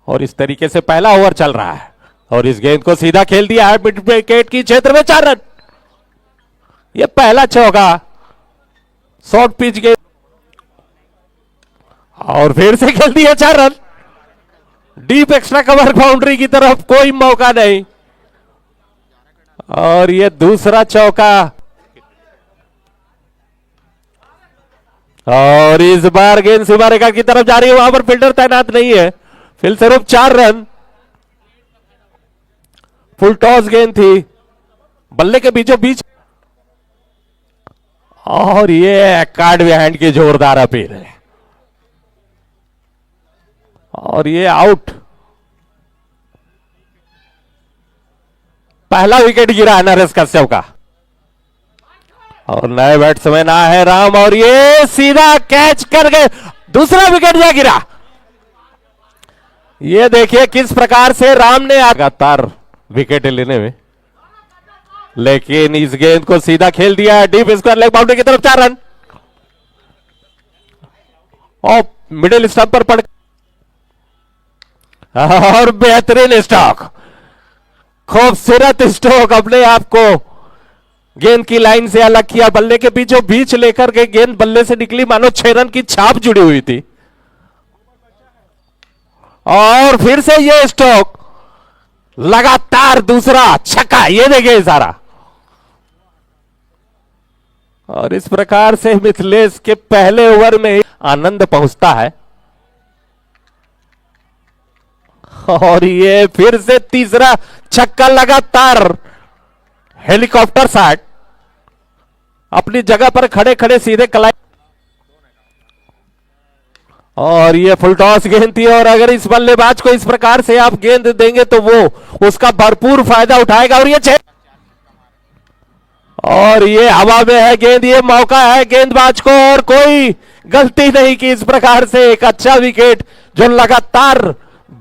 और इस तरीके से पहला ओवर चल रहा है और इस गेंद को सीधा खेल दिया है मिड विकेट की क्षेत्र में 4 रन। यह पहला चौका शॉर्ट पिच गेंद और फिर से खेल दिया 4 run. Deep extra cover boundary की तरफ कोई मौका नहीं और यह दूसरा चौका और इस बार गेंद सीमा रेखा की तरफ जा रही है, वहां पर फील्डर तैनात नहीं है। फिलस्वरूप 4 रन। फुल टॉस गेंद थी बल्ले के बीचों बीच और ये कार्ड बिहाइंड की जोरदार अपील है और ये आउट। पहला विकेट गिरा है नरेश कश्यप का और नए बैट्समैन आए हैं राम और ये सीधा कैच कर गए। दूसरा विकेट जा गिरा। ये देखिए किस प्रकार से राम ने लगातार विकेट लेने में, लेकिन इस गेंद को सीधा खेल दिया डीप स्क्वायर लेग बाउंड्री की तरफ 4 रन और मिडिल स्टंप पर पड़ और बेहतरीन स्ट्रोक, खूबसूरत स्ट्रोक। अपने आप को गेंद की लाइन से अलग किया, बल्ले के बीचों बीच लेकर के गेंद बल्ले से निकली मानो 6 रन की छाप जुड़ी हुई थी और फिर से ये स्ट्रोक, लगातार दूसरा छक्का। ये देखिए इशारा और इस प्रकार से मिथिलेश के पहले ओवर में ही आनंद पहुंचता है और ये फिर से तीसरा छक्का लगातार हेलीकॉप्टर शॉट। अपनी जगह पर खड़े खड़े सीधे कलाई और ये फुल टॉस गेंद थी और अगर इस बल्लेबाज को इस प्रकार से आप गेंद देंगे तो वो उसका भरपूर फायदा उठाएगा और ये हवा में है गेंद। ये मौका है गेंदबाज को और कोई गलती नहीं कि इस प्रकार से एक अच्छा विकेट जो लगातार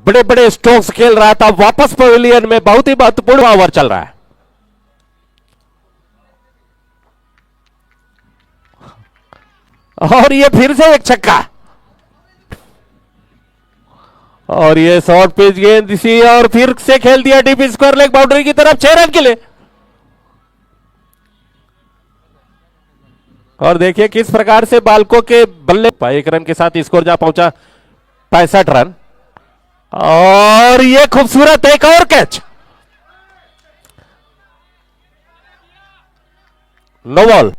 बड़े बड़े स्ट्रोक्स खेल रहा था वापस पवेलियन में। बहुत ही महत्वपूर्ण ओवर चल रहा है और ये फिर से एक छक्का और ये शॉर्ट पिच गेंद इसी और फिर से खेल दिया डीप स्क्वायर लेग बाउंड्री की तरफ 6 रन के लिए। और देखिए किस प्रकार से बालकों के बल्ले 1 रन के साथ स्कोर जा पहुंचा 65 रन और ये खूबसूरत एक और कैच। नो बॉल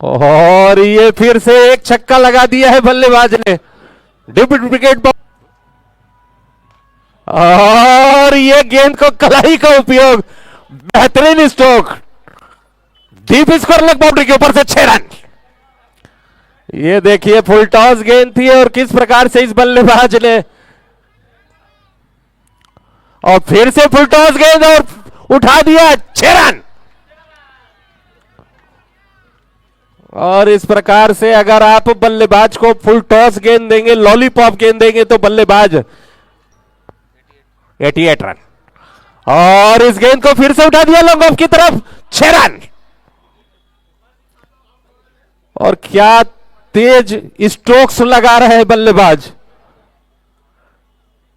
और ये फिर से एक छक्का लगा दिया है बल्लेबाज ने डीप विकेट और ये गेंद को कलाई का उपयोग, बेहतरीन stroke, deep square leg boundary के ऊपर से 6 रन। ये देखिए फुल टॉस गेंद थी और किस प्रकार से इस बल्लेबाज ने और फिर से फुल टॉस गेंद और उठा दिया 6 रन। और इस प्रकार से अगर आप बल्लेबाज को फुल टॉस गेंद देंगे, लॉलीपॉप गेंद देंगे तो बल्लेबाज 88 रन और इस गेंद को फिर से उठा दिया लॉन्ग ऑफ की तरफ 6 रन। और क्या तेज स्ट्रोक्स लगा रहे हैं बल्लेबाज।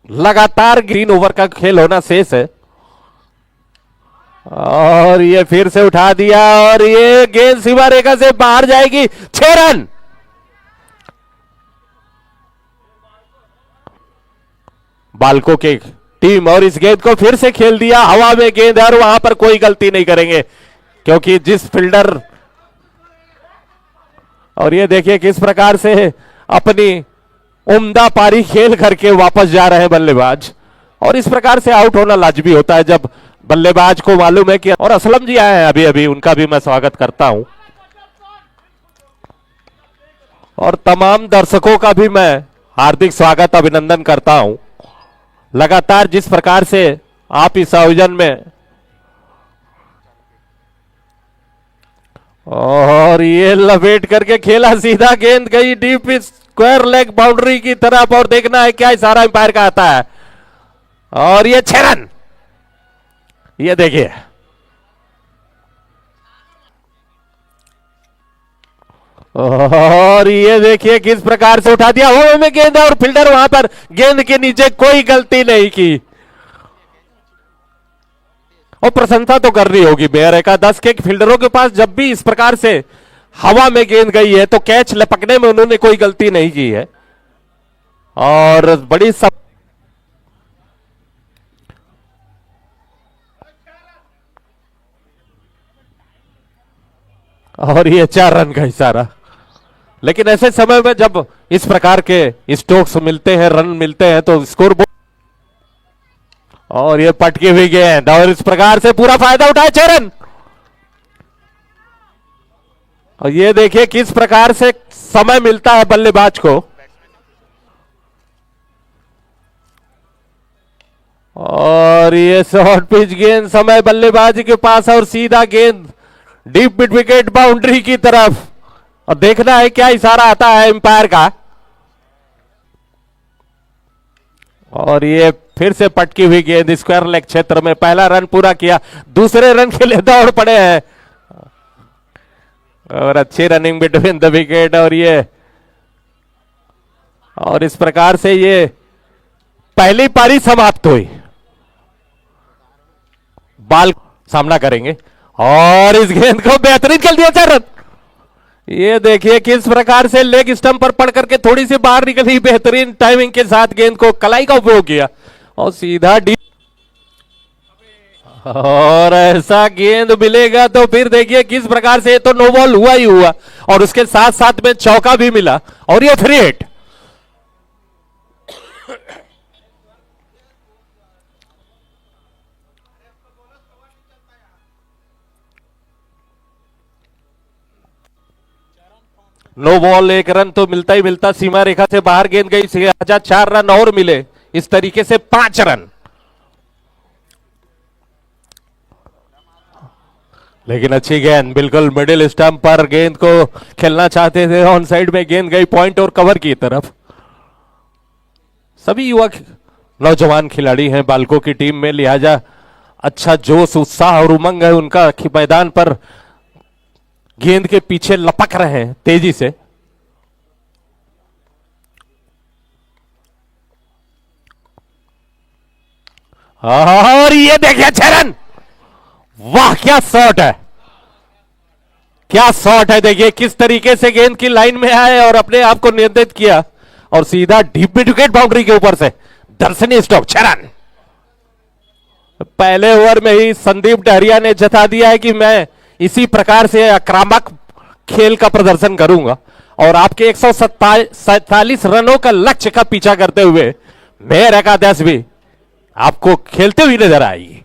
लगातार ग्रीन ओवर का खेल होना शेष है और ये फिर से उठा दिया और ये गेंद सीमा रेखा से बाहर जाएगी 6 रन। बालकों के टीम और इस गेंद को फिर से खेल दिया, हवा में गेंद है और वहां पर कोई गलती नहीं करेंगे क्योंकि जिस फील्डर और ये देखिए किस प्रकार से अपनी उम्दा पारी खेल करके वापस जा रहे हैं बल्लेबाज और इस प्रकार से आउट होना लाजमी होता है जब बल्लेबाज को मालूम है कि और असलम जी आए हैं अभी अभी, उनका भी मैं स्वागत करता हूं और तमाम दर्शकों का भी मैं हार्दिक स्वागत अभिनंदन करता हूं। लगातार जिस प्रकार से आप इस आयोजन में और ये लपेट करके खेला, सीधा गेंद गई डीप स्क्वायर लेग बाउंड्री की तरफ और देखना है क्या इशारा अंपायर का आता है और ये 6 रन। ये देखिए और ये देखिए किस प्रकार से उठा दिया हवा में गेंद और फील्डर वहां पर गेंद के नीचे कोई गलती नहीं की। और प्रशंसा तो कर रही होगी मेयर एकादश के फील्डरों के पास जब भी इस प्रकार से हवा में गेंद गई है तो कैच लपकने में उन्होंने कोई गलती नहीं की है। और बड़ी सब और ये 4 रन का इशारा। लेकिन ऐसे समय में जब इस प्रकार के स्ट्रोक्स मिलते हैं, रन मिलते हैं, तो स्कोर और ये पटकी हुई गेंद और इस प्रकार से पूरा फायदा उठाए 6 रन। और ये देखिए किस प्रकार से समय मिलता है बल्लेबाज को। और ये शॉर्ट पिच गेंद समय बल्लेबाज के पास और सीधा गेंद डीप मिड विकेट बाउंड्री की तरफ। और देखना है क्या इशारा आता है एम्पायर का। और ये फिर से पटकी हुई गेंद स्क्वायर लेग क्षेत्र में। पहला रन पूरा किया, दूसरे रन के लिए दौड़ पड़े हैं और अच्छी रनिंग बिटवीन द विकेट। और इस प्रकार से ये पहली पारी समाप्त हुई। बाल सामना करेंगे और इस गेंद को बेहतरीन खेल दिया 4 रन। ये देखिए किस प्रकार से लेग स्टंप पर पड़ करके थोड़ी सी बाहर निकली, बेहतरीन टाइमिंग के साथ गेंद को कलाई का उपयोग किया और सीधा डीप। और ऐसा गेंद मिलेगा तो फिर देखिए किस प्रकार से तो नो बॉल हुआ ही हुआ और उसके साथ साथ में चौका भी मिला और ये 3 हिट। नो बॉल 1 रन तो मिलता ही मिलता, सीमा रेखा से बाहर गेंद गई, 4 रन और मिले, इस तरीके से 5 रन। लेकिन अच्छी गेंद बिल्कुल मिडिल स्टंप पर गेंद को खेलना चाहते थे, ऑन साइड में गेंद गई पॉइंट और कवर की तरफ। सभी युवा नौजवान खिलाड़ी हैं बालकों की टीम में, लिहाजा अच्छा जोश उत्साह और उमंग है उनका मैदान पर गेंद के पीछे लपक रहे हैं तेजी से। और ये देखिए 6 रन। वाह क्या शॉट है, क्या शॉट है। देखिए किस तरीके से गेंद की लाइन में आए और अपने आप को नियंत्रित किया और सीधा डीप मिड विकेट बाउंड्री के ऊपर से दर्शनीय स्टॉप 6 रन। पहले ओवर में ही संदीप डहरिया ने जता दिया है कि मैं इसी प्रकार से आक्रामक खेल का प्रदर्शन करूंगा और आपके 147 रनों का लक्ष्य का पीछा करते हुए मेयर एकादश भी आपको खेलते हुए नजर आएगी।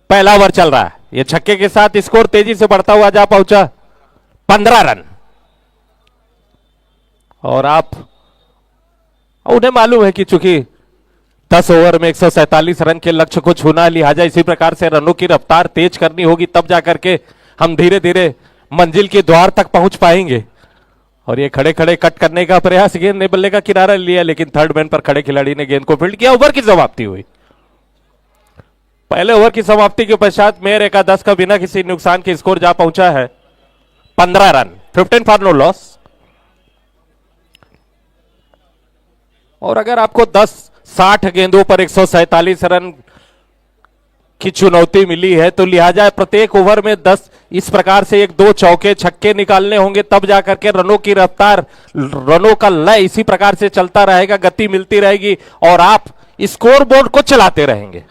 पहला ओवर चल रहा है, ये छक्के के साथ स्कोर तेजी से बढ़ता हुआ जा पहुंचा 15 रन। और उन्हें मालूम है कि चूंकि 10 ओवर में 147 रन के लक्ष्य को छूना, लिहाजा इसी प्रकार से रनों की रफ्तार तेज करनी होगी, तब जाकर के हम धीरे धीरे मंजिल के द्वार तक पहुंच पाएंगे। और ये खड़े खड़े कट करने का प्रयास, गेंद ने बल्ले का किनारा लिया लेकिन थर्ड मैन पर खड़े खिलाड़ी ने गेंद को फील्ड किया। ओवर की समाप्ति हुई। पहले ओवर की समाप्ति के पश्चात मेयर एकादश का बिना किसी नुकसान के स्कोर जा पहुंचा है 15 रन, 15 फॉर नो लॉस। और अगर आपको 60 गेंदों पर 147 रन की चुनौती मिली है तो लिहाजा प्रत्येक ओवर में 10 इस प्रकार से 1-2 चौके छक्के निकालने होंगे, तब जाकर के रनों की रफ्तार, रनों का लय इसी प्रकार से चलता रहेगा, गति मिलती रहेगी और आप स्कोर बोर्ड को चलाते रहेंगे।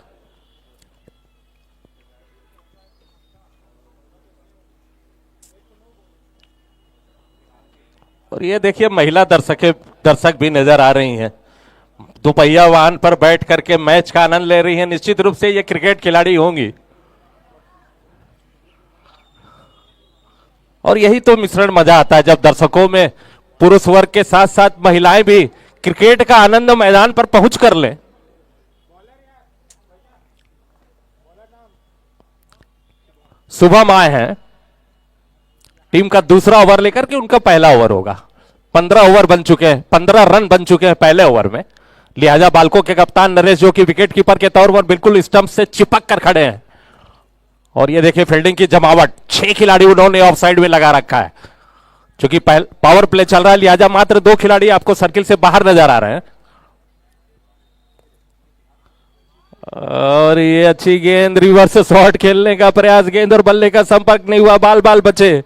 और ये देखिए महिला दर्शक भी नजर आ रही हैं, दोपहिया वाहन पर बैठ करके मैच का आनंद ले रही हैं। निश्चित रूप से ये क्रिकेट खिलाड़ी होंगी और यही तो मिश्रण मजा आता है जब दर्शकों में पुरुष वर्ग के साथ साथ महिलाएं भी क्रिकेट का आनंद मैदान पर पहुंच कर लें। शुभम आए हैं टीम का दूसरा ओवर लेकर के, उनका पहला ओवर होगा। 15 ओवर बन चुके हैं, 15 रन बन चुके हैं पहले ओवर में, लिहाजा बालकों के कप्तान नरेश जो कि विकेट कीपर के तौर पर बिल्कुल स्टंप से चिपक कर खड़े हैं। और ये देखिए फील्डिंग की जमावट, 6 खिलाड़ी उन्होंने ऑफ साइड में लगा रखा है क्योंकि पावर प्ले चल रहा है, लिहाजा मात्र 2 खिलाड़ी आपको सर्किल से बाहर नजर आ रहे हैं। और ये अच्छी गेंद, रिवर्स शॉट खेलने का प्रयास, गेंद और बल्ले का संपर्क नहीं हुआ, बाल बाल बचे।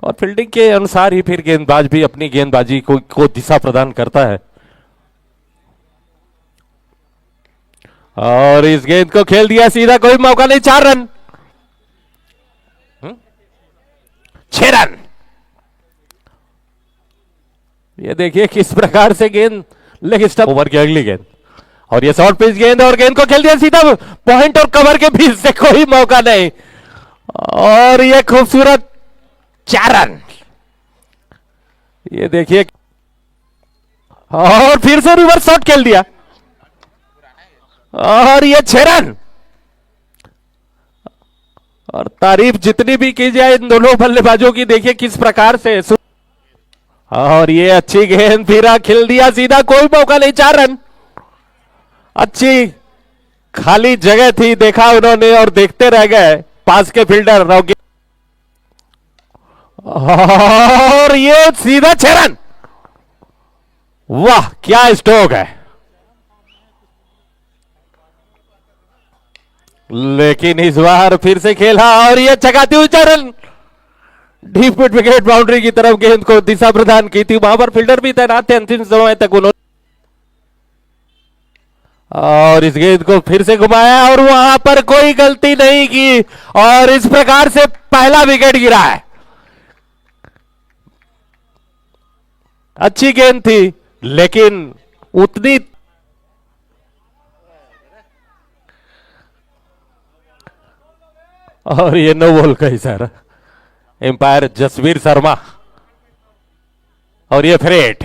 और फील्डिंग के अनुसार ही फिर गेंदबाज भी अपनी गेंदबाजी को दिशा प्रदान करता है। और इस गेंद को खेल दिया सीधा, कोई मौका नहीं, 4 रन, 6 रन। ये देखिए किस प्रकार से गेंद लेग स्टंप, ओवर की अगली गेंद, और ये शॉर्ट पिच गेंद, और गेंद को खेल दिया सीधा पॉइंट और कवर के बीच से, कोई मौका नहीं। और ये खूबसूरत 4 रन। ये देखिए, और फिर से रिवर्स शॉट खेल दिया, और ये 6 रन। और तारीफ जितनी भी की जाए इन दोनों बल्लेबाजों की, देखिए किस प्रकार से। और ये अच्छी गेंद, फिरा खिल दिया सीधा, कोई मौका नहीं, 4 रन। अच्छी खाली जगह थी, देखा उन्होंने और देखते रह गए पास के फील्डर रॉकी। और ये सीधा 6 रन। वाह क्या स्ट्रोक है। लेकिन इस बार फिर से खेला, और ये चकाती हुई 4 run. Deep mid wicket boundary की तरफ गेंद को दिशा प्रदान की थी, वहां पर फील्डर भी तैनात थे अंतिम समय तक उन्होंने। और इस गेंद को फिर से घुमाया, और वहां पर कोई गलती नहीं की, और इस प्रकार से पहला विकेट गिरा है। अच्छी गेंद थी, लेकिन उतनी, और ये नो बॉल का इशारा, एम्पायर जसवीर शर्मा। और ये फ्रेट,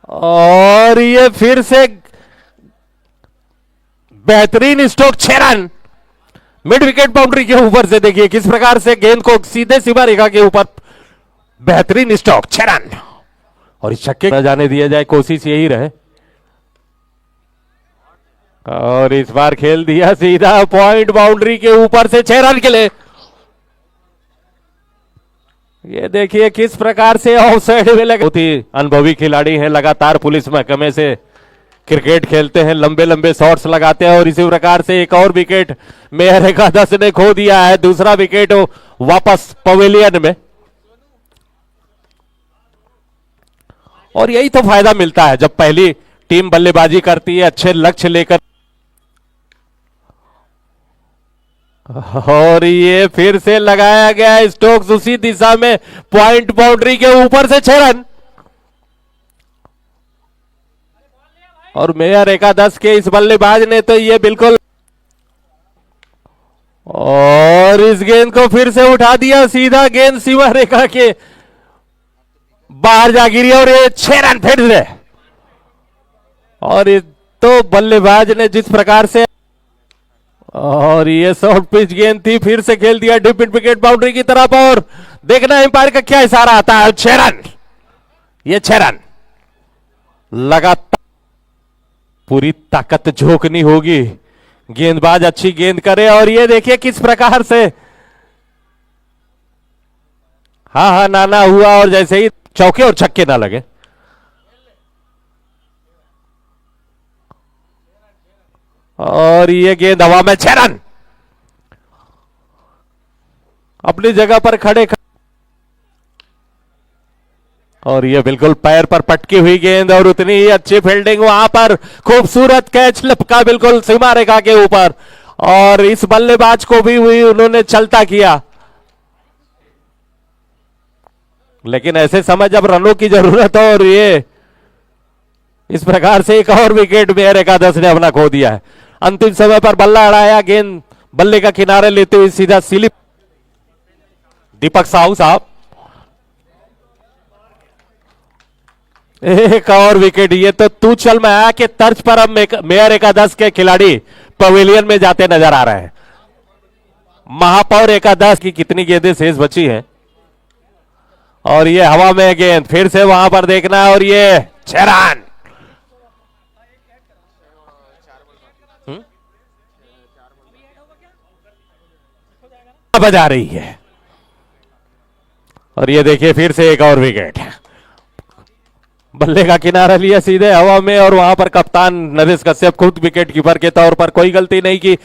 और ये फिर से बेहतरीन stroke, 6 run mid wicket boundary के ऊपर से। देखिए किस प्रकार से गेंद को सीधे सीमा रेखा के ऊपर, बेहतरीन स्ट्रोक, 6 रन। और इस छक्के न जाने दिया जाए, कोशिश यही रहे। और इस बार खेल दिया सीधा पॉइंट बाउंड्री के ऊपर से, 6 रन के लिए। ये देखिए किस प्रकार से ऑफ साइड में लगे। बहुत ही अनुभवी खिलाड़ी हैं, लगातार पुलिस महकमे से क्रिकेट खेलते हैं, लंबे लंबे शॉट्स लगाते हैं। और इसी प्रकार से एक और विकेट मेयर एकादश ने खो दिया है, दूसरा विकेट वापस पवेलियन में। और यही तो फायदा मिलता है जब पहली टीम बल्लेबाजी करती है अच्छे लक्ष्य लेकर। और ये फिर से लगाया गया स्टोक्स उसी दिशा में, पॉइंट बाउंड्री के ऊपर से 6 रन। और मेयर एकादश के इस बल्लेबाज ने तो ये बिल्कुल, और इस गेंद को फिर से उठा दिया सीधा, गेंद सीमा रेखा के बाहर जा गिरी, और ये 6 रन फिर से। और ये तो बल्लेबाज ने जिस प्रकार से, और ये शॉर्ट पिच गेंद थी, फिर से खेल दिया डीप मिड विकेट बाउंड्री की तरफ। और देखना एम्पायर का क्या इशारा आता है, 6 रन, ये 6 रन। लगातार पूरी ताकत झोंकनी होगी, गेंदबाज अच्छी गेंद करे। और ये देखिए किस प्रकार से हा नाना हुआ, और जैसे ही चौके और छक्के ना लगे। और ये गेंद हवा में, 6 रन। अपनी जगह पर खड़े, और ये बिल्कुल पैर पर पटकी हुई गेंद, और उतनी ही अच्छी फील्डिंग, वहां पर खूबसूरत कैच लपका बिल्कुल सीमा रेखा के ऊपर। और इस बल्लेबाज को भी हुई उन्होंने चलता किया, लेकिन ऐसे समय जब रनों की जरूरत हो, और ये इस प्रकार से एक और विकेट मेयर एकादश ने अपना खो दिया है। अंतिम समय पर बल्ला अड़ाया, गेंद बल्ले का किनारे लेते हुए सीधा स्लिप। दीपक साहू साहब, एक और विकेट। ये तो तू चल मैं आया के तर्ज पर अब मेयर एकादश के खिलाड़ी पवेलियन में जाते नजर आ रहे हैं। महापौर एकादश की कितनी गेंदें शेष बची हैं, और ये हवा में गेंद फिर से वहां पर देखना, और ये 6 रन। बजा रही है। और ये देखिए फिर से एक और विकेट, बल्ले का किनारा लिया सीधे हवा में और वहां पर कप्तान नरेश कश्यप खुद विकेट कीपर के तौर पर कोई गलती नहीं की।